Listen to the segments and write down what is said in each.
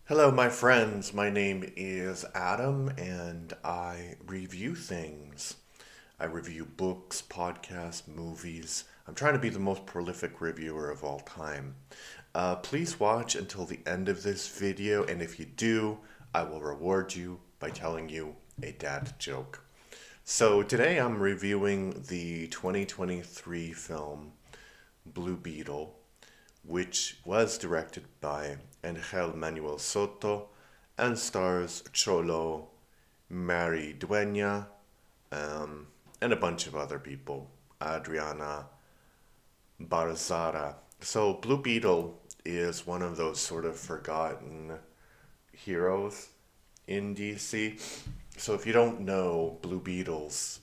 Hello, my friends. My name is Adam, and I review things. I review books, podcasts, movies. I'm trying to be the most prolific reviewer of all time. Please watch until the end of this video, and if you do, I will reward you by telling you a dad joke. So today I'm reviewing the 2023 film Blue Beetle, which was directed by Angel Manuel Soto and stars Cholo, Mary Dueña, and a bunch of other people, Adriana Barzara. So Blue Beetle is one of those sort of forgotten heroes in DC. So if you don't know Blue Beetle's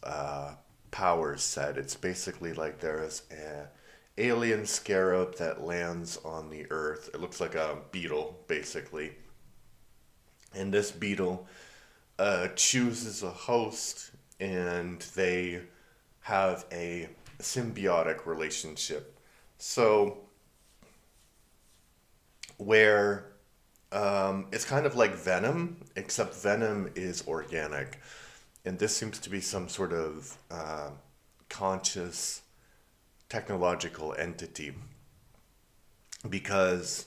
power set, it's basically like there's a alien scarab that lands on the earth. It looks like a beetle, basically. And this beetle chooses a host, and they have a symbiotic relationship. So, where it's kind of like Venom, except Venom is organic. And this seems to be some sort of conscious technological entity because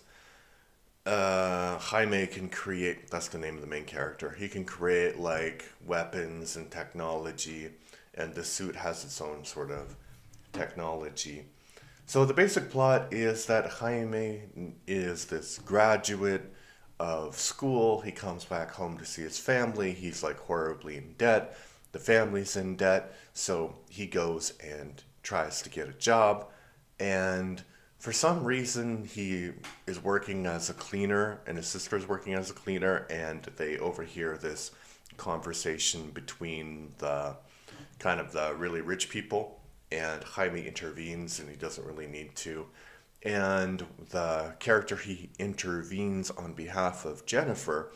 Jaime can create, that's the name of the main character, he can create like weapons and technology, and the suit has its own sort of technology. So the basic plot is that Jaime is this graduate of school. He comes back home to see his family. He's like horribly in debt. The family's in debt, so he goes and tries to get a job. And for some reason, he is working as a cleaner, and his sister is working as a cleaner, and they overhear this conversation between the kind of the really rich people, and Jaime intervenes, and he doesn't really need to. And the character he intervenes on behalf of, Jennifer,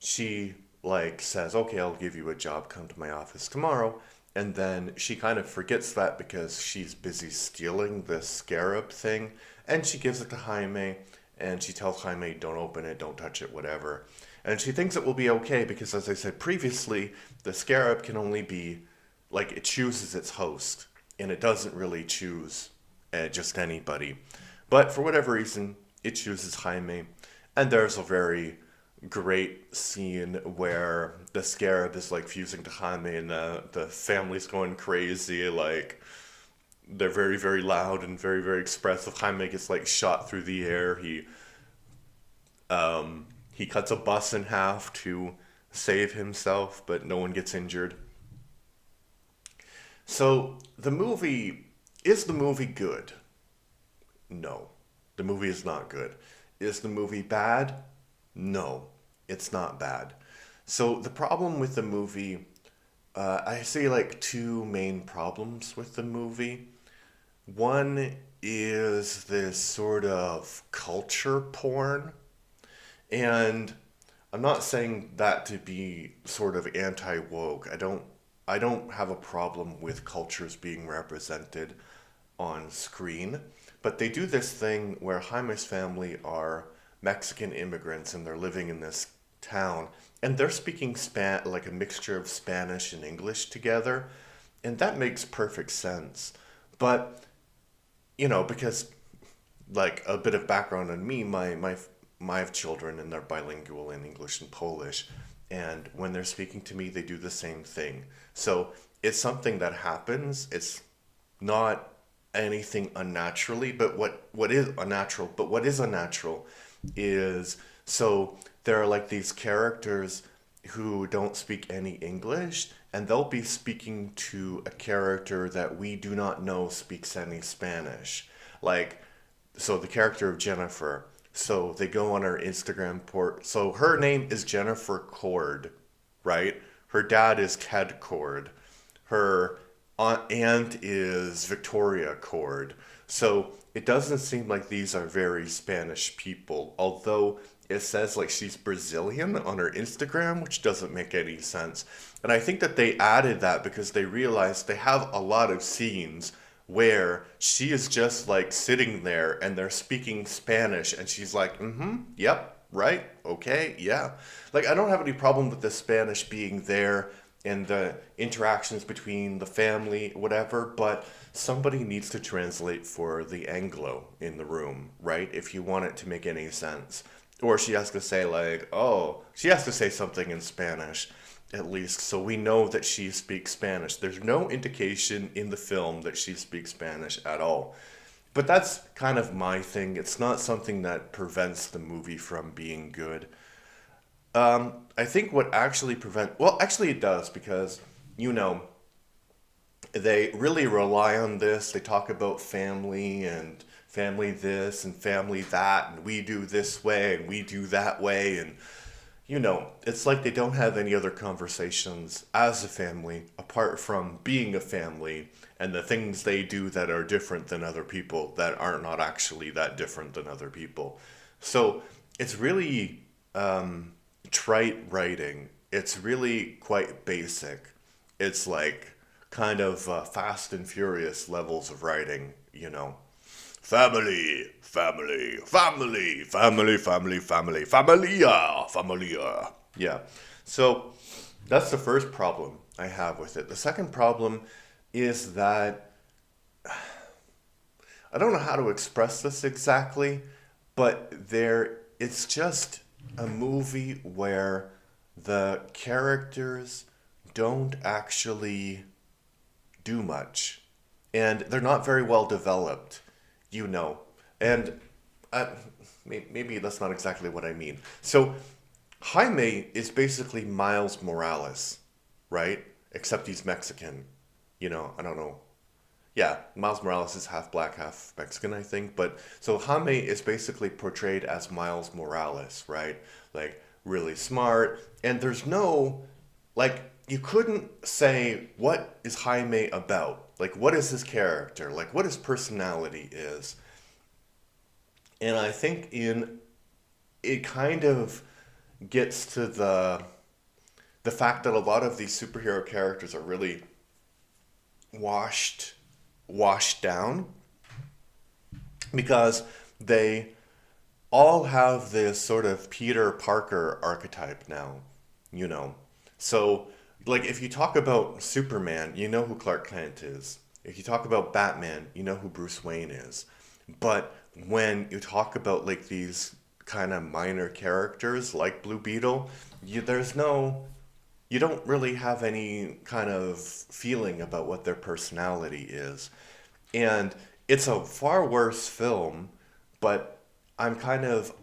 she like says, "Okay, I'll give you a job. Come to my office tomorrow." And then she kind of forgets that because she's busy stealing this scarab thing, and she gives it to Jaime, and she tells Jaime, "Don't open it, don't touch it, whatever." And she thinks it will be okay because, as I said previously, the scarab can only be like it chooses its host, and it doesn't really choose just anybody. But for whatever reason, it chooses Jaime, and there's a very great scene where the scarab is like fusing to Jaime, and the family's going crazy. Like they're very, very loud and very, very expressive. Jaime gets like shot through the air. He cuts a bus in half to save himself, but no one gets injured. So is the movie good? No. The movie is not good. Is the movie bad? No, it's not bad. So the problem with the movie, I see like two main problems with the movie. One is this sort of culture porn, and I'm not saying that to be sort of anti-woke. I don't have a problem with cultures being represented on screen, but they do this thing where Jaime's family are Mexican immigrants, and they're living in this town, and they're speaking like a mixture of Spanish and English together, and that makes perfect sense. But because like a bit of background on me, my have children, and they're bilingual in English and Polish, and when they're speaking to me, they do the same thing. So it's something that happens. It's not anything unnaturally, but what is unnatural is, so there are like these characters who don't speak any English, and they'll be speaking to a character that we do not know speaks any Spanish. Like, so the character of Jennifer, so they go on her Instagram port. So her name is Jennifer Cord, right? Her dad is Ted Cord. Her aunt is Victoria Cord. So it doesn't seem like these are very Spanish people, although it says like she's Brazilian on her Instagram, which doesn't make any sense. And I think that they added that because they realized they have a lot of scenes where she is just like sitting there and they're speaking Spanish, and she's like, mm-hmm, yep, right? Okay, yeah. Like, I don't have any problem with the Spanish being there and the interactions between the family, whatever, but somebody needs to translate for the Anglo in the room, right? If you want it to make any sense. Or she has to say, like, oh, she has to say something in Spanish, at least, so we know that she speaks Spanish. There's no indication in the film that she speaks Spanish at all. But that's kind of my thing. It's not something that prevents the movie from being good. I think what actually well, actually it does because, you know, they really rely on this. They talk about family and family this and family that, and we do this way and we do that way. And, you know, it's like they don't have any other conversations as a family apart from being a family and the things they do that are different than other people that are not actually that different than other people. So it's really trite writing. It's really quite basic. It's like kind of fast and furious levels of writing, you know. Family, family, family, family, family, family, familia, familia. Yeah. So that's the first problem I have with it. The second problem is that I don't know how to express this exactly, but it's just a movie where the characters don't actually do much. And they're not very well developed, you know. And uh, maybe that's not exactly what I mean. So Jaime is basically Miles Morales, right? Except he's Mexican. You know, I don't know. Yeah, Miles Morales is half black, half Mexican, I think. But so Jaime is basically portrayed as Miles Morales, right? Like really smart. And there's no, like, you couldn't say what is Jaime about. Like, what is his character? Like, what his personality is. And I think in it kind of gets to the fact that a lot of these superhero characters are really washed washed down because they all have this sort of Peter Parker archetype now, you know. So, like, if you talk about Superman, you know who Clark Kent is. If you talk about Batman, you know who Bruce Wayne is. But when you talk about, like, these kind of minor characters like Blue Beetle, there's no, you don't really have any kind of feeling about what their personality is. And it's a far worse film, but I'm kind of,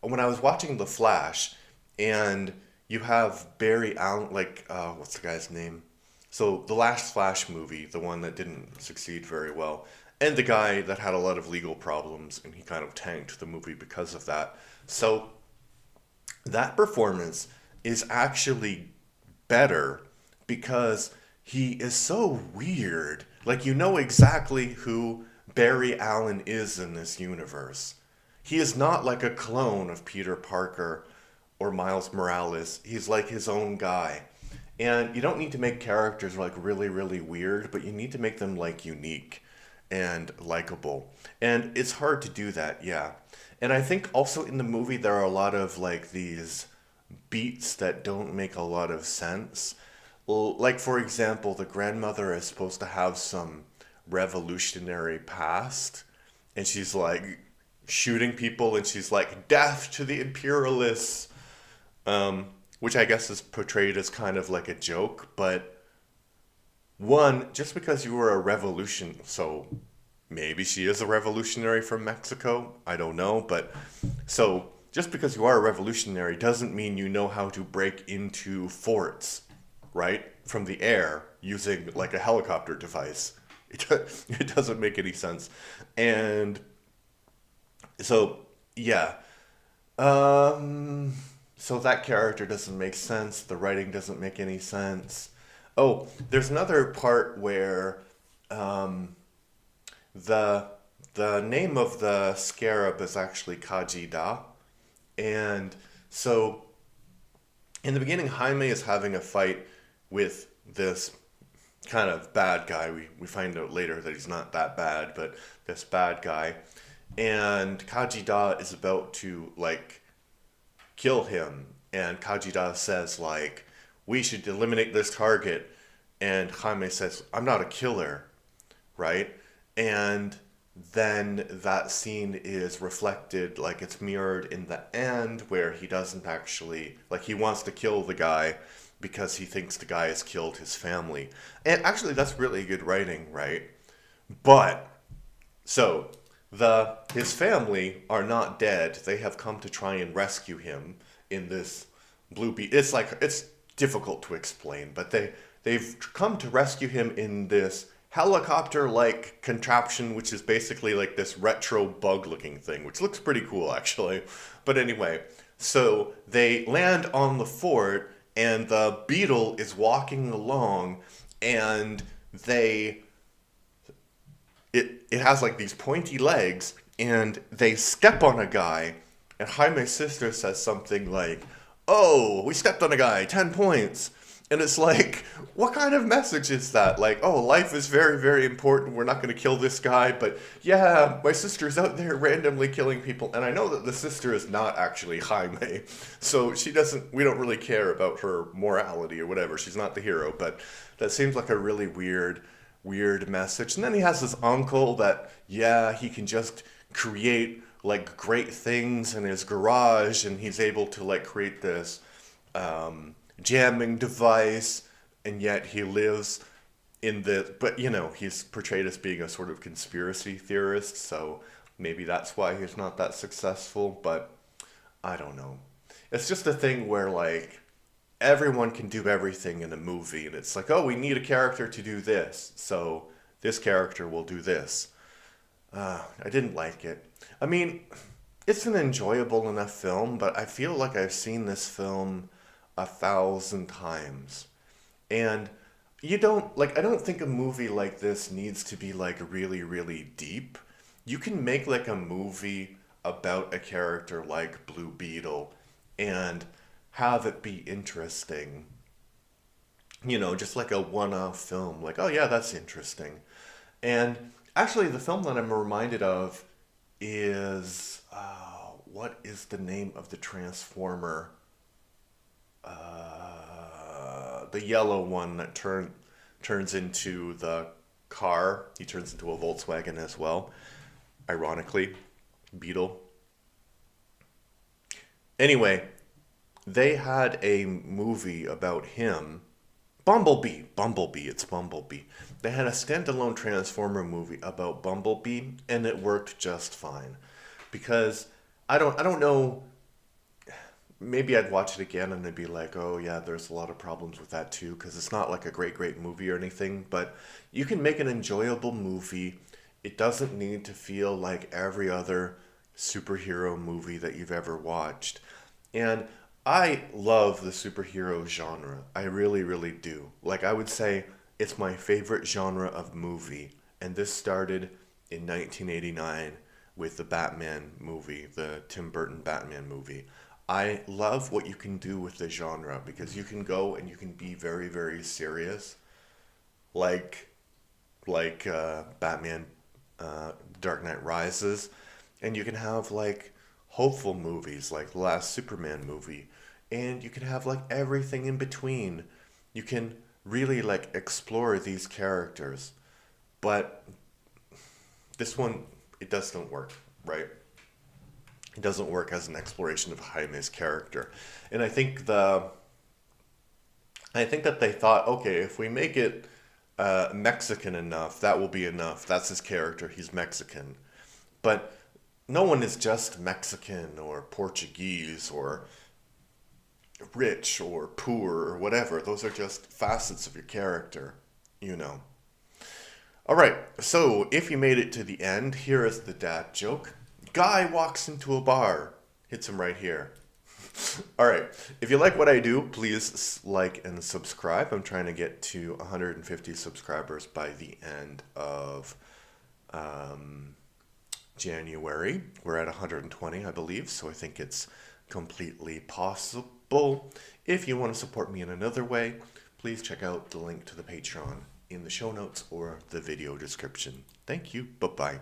when I was watching The Flash, and you have Barry Allen, like, what's the guy's name? So the last Flash movie, the one that didn't succeed very well, and the guy that had a lot of legal problems, and he kind of tanked the movie because of that. So that performance is actually better because he is so weird. Like, you know exactly who Barry Allen is in this universe. He is not like a clone of Peter Parker or Miles Morales. He's like his own guy. And you don't need to make characters like really, really weird, but you need to make them like unique and likable. And it's hard to do that, yeah. And I think also in the movie there are a lot of like these beats that don't make a lot of sense. Well, like, for example, the grandmother is supposed to have some revolutionary past, and she's like shooting people, and she's like, death to the imperialists, which I guess is portrayed as kind of like a joke. But one, just because you were a revolution, so maybe she is a revolutionary from Mexico, I don't know, but so just because you are a revolutionary doesn't mean you know how to break into forts, right? From the air using like a helicopter device. It doesn't make any sense. And so, yeah. So that character doesn't make sense. The writing doesn't make any sense. Oh, there's another part where the the name of the scarab is actually Kajida. And so in the beginning, Jaime is having a fight with this kind of bad guy. We find out later that he's not that bad, but this bad guy. And Kajida is about to, like, kill him. And Kajida says, like, we should eliminate this target. And Jaime says, I'm not a killer, right? And then that scene is reflected, like it's mirrored in the end, where he doesn't actually, like, he wants to kill the guy because he thinks the guy has killed his family. And actually, that's really good writing, right? But, so, his family are not dead. They have come to try and rescue him in this blue beetle. It's like, it's difficult to explain, but they've come to rescue him in this helicopter-like contraption, which is basically like this retro bug-looking thing, which looks pretty cool, actually. But anyway, so they land on the fort, and the beetle is walking along, and it has like these pointy legs, and they step on a guy, and Jaime's sister says something like, "Oh, we stepped on a guy, 10 points." And it's like, what kind of message is that? Like, oh, life is very, very important. We're not going to kill this guy. But yeah, my sister's out there randomly killing people. And I know that the sister is not actually Jaime. So we don't really care about her morality or whatever. She's not the hero. But that seems like a really weird message. And then he has this uncle that, yeah, he can just create like great things in his garage. And he's able to like create this jamming device, and yet he lives but he's portrayed as being a sort of conspiracy theorist, so maybe that's why he's not that successful, but I don't know. It's just a thing where like everyone can do everything in a movie, and it's like, oh, we need a character to do this, so this character will do this. I didn't like it. I mean, it's an enjoyable enough film, but I feel like I've seen this film 1,000 times. And I don't think a movie like this needs to be like really, really deep. You can make like a movie about a character like Blue Beetle and have it be interesting. Just like a one-off film. Like, oh yeah, that's interesting. And actually, the film that I'm reminded of is, what is the name of the Transformer? The yellow one that turns into the car. He turns into a Volkswagen as well. Ironically, Beetle. Anyway, they had a movie about him. Bumblebee, it's Bumblebee. They had a standalone Transformer movie about Bumblebee, and it worked just fine. Because I don't know. Maybe I'd watch it again and I'd be like, oh yeah, there's a lot of problems with that too, because it's not like a great movie or anything, but you can make an enjoyable movie. It doesn't need to feel like every other superhero movie that you've ever watched. And I love the superhero genre. I really, really do. Like, I would say it's my favorite genre of movie, and this started in 1989 with the Batman movie, the Tim Burton Batman movie. I love what you can do with the genre because you can go and you can be very, very serious, like Batman, Dark Knight Rises, and you can have like hopeful movies like the last Superman movie, and you can have like everything in between. You can really like explore these characters, but this one, it doesn't work, right? It doesn't work as an exploration of Jaime's character. And I think that they thought, okay, if we make it Mexican enough, that will be enough. That's his character. He's Mexican. But no one is just Mexican or Portuguese or rich or poor or whatever. Those are just facets of your character, All right, so if you made it to the end, here is the dad joke. Guy walks into a bar, hits him right here. All right, if you like what I do, please like and subscribe. I'm trying to get to 150 subscribers by the end of January. We're at 120, I believe, so I think it's completely possible. If you want to support me in another way, please check out the link to the Patreon in the show notes or the video description. Thank you. Bye-bye.